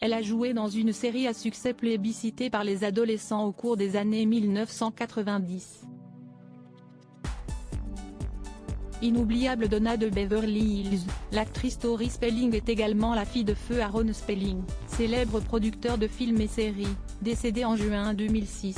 Elle a joué dans une série à succès plébiscitée par les adolescents au cours des années 1990. Inoubliable Donna de Beverly Hills, l'actrice Tori Spelling est également la fille de feu Aaron Spelling, célèbre producteur de films et séries, décédé en juin 2006.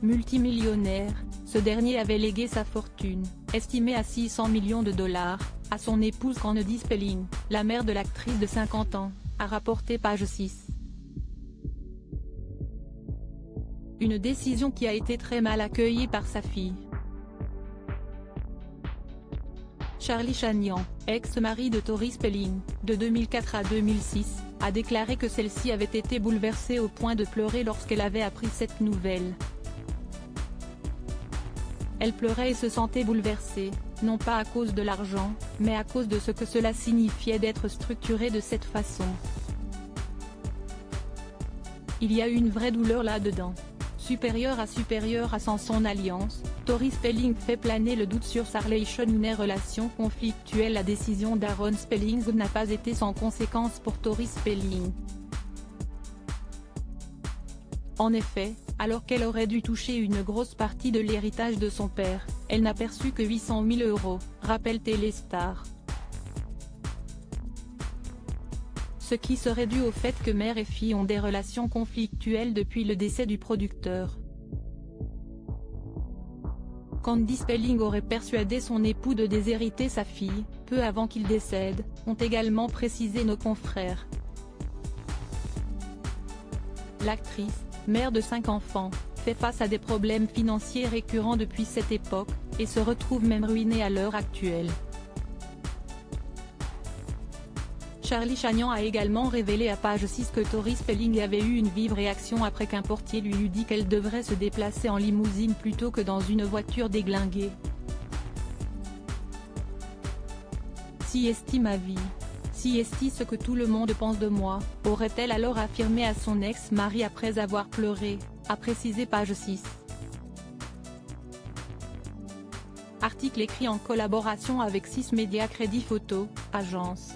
Multimillionnaire, ce dernier avait légué sa fortune, estimée à 600 millions de dollars, à son épouse Candy Spelling, la mère de l'actrice de 50 ans, a rapporté Page 6. Une décision qui a été très mal accueillie par sa fille. Charlie Chagnon, ex-mari de Tori Spelling, de 2004 à 2006, a déclaré que celle-ci avait été bouleversée au point de pleurer lorsqu'elle avait appris cette nouvelle. Elle pleurait et se sentait bouleversée, non pas à cause de l'argent, mais à cause de ce que cela signifiait d'être structuré de cette façon. Il y a une vraie douleur là-dedans. Supérieure à sans son alliance, Tori Spelling fait planer le doute sur sa relation. Une relation conflictuelle. La décision d'Aaron Spelling n'a pas été sans conséquence pour Tori Spelling. En effet, alors qu'elle aurait dû toucher une grosse partie de l'héritage de son père, elle n'a perçu que 800 000 €, rappelle Téléstar. Ce qui serait dû au fait que mère et fille ont des relations conflictuelles depuis le décès du producteur. Candy Spelling aurait persuadé son époux de déshériter sa fille, peu avant qu'il décède, ont également précisé nos confrères. L'actrice, mère de 5 enfants, fait face à des problèmes financiers récurrents depuis cette époque, et se retrouve même ruinée à l'heure actuelle. Charlie Chagnon a également révélé à Page 6 que Tori Spelling avait eu une vive réaction après qu'un portier lui eût dit qu'elle devrait se déplacer en limousine plutôt que dans une voiture déglinguée. Si est-ce ma vie? Si est-ce ce que tout le monde pense de moi, aurait-elle alors affirmé à son ex-mari après avoir pleuré, a précisé Page 6. Article écrit en collaboration avec 6 Médias Crédit Photo, agence.